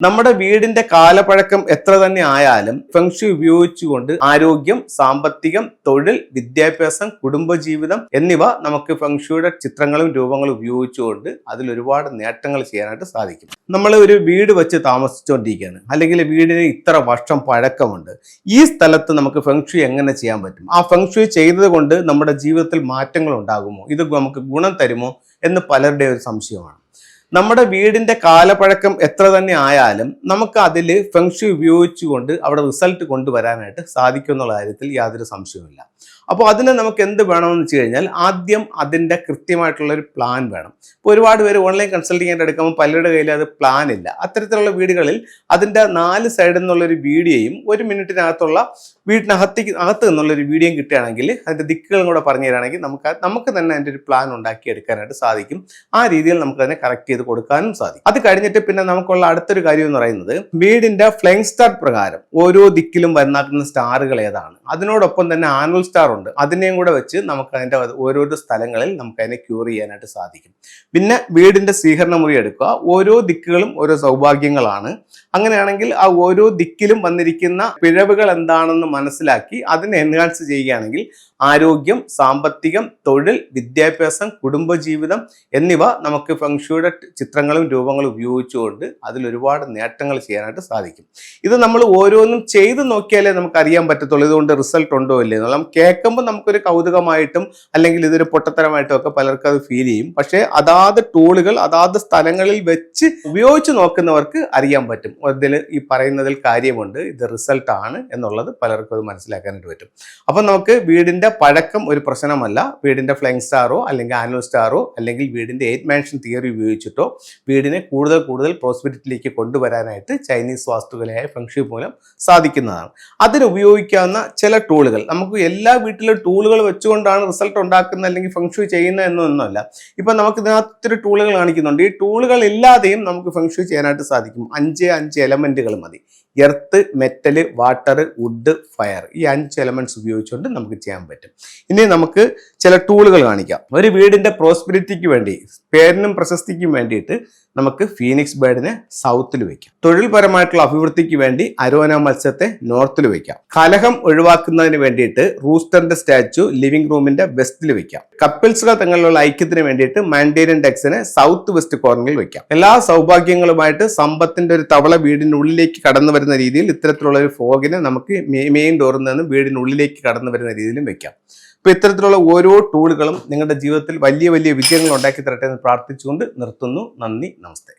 നമ്മുടെ വീടിന്റെ കാലപ്പഴക്കം എത്ര തന്നെ ആയാലും ഫെങ്ഷു ഉപയോഗിച്ചുകൊണ്ട് ആരോഗ്യം, സാമ്പത്തികം, തൊഴിൽ, വിദ്യാഭ്യാസം, കുടുംബജീവിതം എന്നിവ നമുക്ക് ഫെങ്ഷുയുടെ ചിത്രങ്ങളും രൂപങ്ങളും ഉപയോഗിച്ചുകൊണ്ട് അതിൽ ഒരുപാട് നേട്ടങ്ങൾ ചെയ്യാനായിട്ട് സാധിക്കും. നമ്മൾ ഒരു വീട് വെച്ച് താമസിച്ചുകൊണ്ടിരിക്കുകയാണ്, അല്ലെങ്കിൽ വീടിന് ഇത്ര വർഷം പഴക്കമുണ്ട്. ഈ സ്ഥലത്ത് നമുക്ക് ഫെങ്ഷു എങ്ങനെ ചെയ്യാൻ പറ്റും? ആ ഫെങ്ഷു ചെയ്തത് കൊണ്ട് നമ്മുടെ ജീവിതത്തിൽ മാറ്റങ്ങൾ ഉണ്ടാകുമോ? ഇത് നമുക്ക് ഗുണം തരുമോ എന്ന് പലരുടെയും ഒരു സംശയമാണ്. നമ്മുടെ വീടിന്റെ കാലപ്പഴക്കം എത്ര തന്നെ ആയാലും നമുക്ക് അതിൽ ഫെങ്ഷു ഉപയോഗിച്ചുകൊണ്ട് അവിടെ റിസൾട്ട് കൊണ്ടുവരാനായിട്ട് സാധിക്കും എന്നുള്ള കാര്യത്തിൽ യാതൊരു സംശയവുമില്ല. അപ്പോൾ അതിന് നമുക്ക് എന്ത് വേണമെന്ന് വെച്ച് കഴിഞ്ഞാൽ ആദ്യം അതിൻ്റെ കൃത്യമായിട്ടുള്ളൊരു പ്ലാൻ വേണം. ഇപ്പോൾ ഒരുപാട് പേര് ഓൺലൈൻ കൺസൾട്ടിംഗ് ആയിട്ട് എടുക്കുമ്പോൾ പലരുടെ കയ്യിൽ അത് പ്ലാൻ ഇല്ല. അത്തരത്തിലുള്ള വീടുകളിൽ അതിൻ്റെ 4 സൈഡിൽ നിന്നുള്ളൊരു വീഡിയോയും 1 മിനിറ്റിനകത്തുള്ള അകത്ത് നിന്നുള്ളൊരു വീഡിയോയും കിട്ടുകയാണെങ്കിൽ അതിൻ്റെ ദിക്കുകളും കൂടെ പറഞ്ഞു തരികയാണെങ്കിൽ നമുക്ക് തന്നെ അതിൻ്റെ ഒരു പ്ലാൻ ഉണ്ടാക്കി എടുക്കാനായിട്ട് സാധിക്കും. ആ രീതിയിൽ നമുക്ക് അതിനെ കറക്റ്റ് ചെയ്ത് കൊടുക്കാനും സാധിക്കും. അത് കഴിഞ്ഞിട്ട് പിന്നെ നമുക്കുള്ള അടുത്തൊരു കാര്യം എന്ന് പറയുന്നത് വീടിന്റെ ഫ്ലൈങ് സ്റ്റാർ പ്രകാരം ഓരോ ദിക്കിലും വരുന്ന സ്റ്റാറുകൾ ഏതാണ്, അതിനോടൊപ്പം തന്നെ ആനുവൽ സ്റ്റാർ ഉണ്ട്. അതിനെയും കൂടെ വെച്ച് നമുക്ക് അതിന്റെ ഓരോരോ സ്ഥലങ്ങളിൽ നമുക്ക് അതിനെ ക്യൂർ ചെയ്യാനായിട്ട് സാധിക്കും. പിന്നെ വീടിന്റെ സ്വീകരണ മുറി എടുക്കുക. ഓരോ ദിക്കുകളും ഓരോ സൗഭാഗ്യങ്ങളാണ്. അങ്ങനെയാണെങ്കിൽ ആ ഓരോ ദിക്കിലും വന്നിരിക്കുന്ന പിഴവുകൾ എന്താണെന്ന് മനസ്സിലാക്കി അതിനെ എൻഹാൻസ് ചെയ്യുകയാണെങ്കിൽ ആരോഗ്യം, സാമ്പത്തികം, തൊഴിൽ, വിദ്യാഭ്യാസം, കുടുംബജീവിതം എന്നിവ നമുക്ക് ഫെങ്ഷുയുടെ ചിത്രങ്ങളും രൂപങ്ങളും ഉപയോഗിച്ചുകൊണ്ട് അതിൽ ഒരുപാട് നേട്ടങ്ങൾ ചെയ്യാനായിട്ട് സാധിക്കും. ഇത് നമ്മൾ ഓരോന്നും ചെയ്ത് നോക്കിയാലേ നമുക്ക് അറിയാൻ പറ്റത്തുള്ളൂ ഇതുകൊണ്ട് റിസൾട്ട് ഉണ്ടോ ഇല്ലേ എന്നുള്ളത്. കേൾക്കുമ്പോൾ നമുക്കൊരു കൗതുകമായിട്ടും അല്ലെങ്കിൽ ഇതൊരു പൊട്ടത്തരമായിട്ടും ഒക്കെ പലർക്കും അത് ഫീൽ ചെയ്യും. പക്ഷേ അതാത് ടൂളുകൾ അതാത് സ്ഥലങ്ങളിൽ വെച്ച് ഉപയോഗിച്ച് നോക്കുന്നവർക്ക് അറിയാൻ പറ്റും ഇതിൽ ഈ പറയുന്നതിൽ കാര്യമുണ്ട്, ഇത് റിസൾട്ട് ആണ് എന്നുള്ളത് പലർക്കും അത് മനസ്സിലാക്കാനായിട്ട് പറ്റും. അപ്പം നമുക്ക് വീടിന്റെ പഴക്കം ഒരു പ്രശ്നമല്ല. വീടിന്റെ ഫ്ലൈങ് സ്റ്റാറോ അല്ലെങ്കിൽ ആനുവൽ സ്റ്റാറോ അല്ലെങ്കിൽ വീടിന്റെ 8 മാൻഷൻ തിയറി ഉപയോഗിച്ചിട്ടോ വീടിനെ കൂടുതൽ പ്രോസ്പെരിറ്റിയിലേക്ക് കൊണ്ടുവരാനായിട്ട് ചൈനീസ് വാസ്തുകലയായ ഫെങ്ഷു മൂലം സാധിക്കുന്നതാണ്. അതിന് ഉപയോഗിക്കാവുന്ന ചില ടൂളുകൾ, നമുക്ക് എല്ലാ വീട്ടിലും ടൂളുകൾ വെച്ചുകൊണ്ടാണ് റിസൾട്ട് ഉണ്ടാക്കുന്നത് അല്ലെങ്കിൽ ഫെങ്ഷു ചെയ്യുന്നത് എന്നൊന്നുമല്ല. ഇപ്പൊ നമുക്ക് ഇതിനകത്തൊരു ടൂളുകൾ കാണിക്കുന്നുണ്ട്. ഈ ടൂളുകൾ ഇല്ലാതെയും നമുക്ക് ഫെങ്ഷു ചെയ്യാനായിട്ട് സാധിക്കും. 5 എലമെന്റുകൾ മതി. Earth, metal, water, wood, fire, ഈ 5 എലമെന്റ്സ് ഉപയോഗിച്ചുകൊണ്ട് നമുക്ക് ചെയ്യാൻ പറ്റും. ഇനി നമുക്ക് ചില ടൂളുകൾ കാണിക്കാം. ഒരു വീടിന്റെ പ്രോസ്പെരിറ്റിക്ക് വേണ്ടി, പേരിനും പ്രശസ്തിക്കും വേണ്ടിയിട്ട് നമുക്ക് ഫീനിക്സ് ബേർഡിനെ സൗത്തിൽ വെക്കാം. തൊഴിൽപരമായിട്ടുള്ള അഭിവൃദ്ധിക്ക് വേണ്ടി അരോന മത്സ്യത്തെ നോർത്തിൽ വെക്കാം. കലഹം ഒഴിവാക്കുന്നതിന് വേണ്ടിയിട്ട് റൂസ്റ്ററിന്റെ സ്റ്റാച്ചു ലിവിംഗ് റൂമിന്റെ വെസ്റ്റിൽ വെക്കാം. കപ്പിൾസുകൾ തമ്മിലുള്ള ഐക്യത്തിന് വേണ്ടിയിട്ട് മാൻഡേരിയൻ ഡെക്സിനെ സൗത്ത് വെസ്റ്റ് കോർണറിൽ വെക്കാം. എല്ലാ സൗഭാഗ്യങ്ങളുമായിട്ട് സമ്പത്തിന്റെ ഒരു തവള വീടിന്റെ ഉള്ളിലേക്ക് കടന്നു വരുന്ന രീതിയിൽ ഇത്തരത്തിലുള്ള ഒരു ഫോഗിനെ നമുക്ക് മെയിൻ ഡോറിൽ നിന്ന് വീടിനുള്ളിലേക്ക് കടന്നു വരുന്ന രീതിയിലും വെക്കാം. അപ്പോൾ ഇത്തരത്തിലുള്ള ഓരോ ടൂളുകളും നിങ്ങളുടെ ജീവിതത്തിൽ വലിയ വിജയങ്ങൾ ഉണ്ടാക്കി തരട്ടെ എന്ന് പ്രാർത്ഥിച്ചുകൊണ്ട് നിർത്തുന്നു. നന്ദി, നമസ്തേ.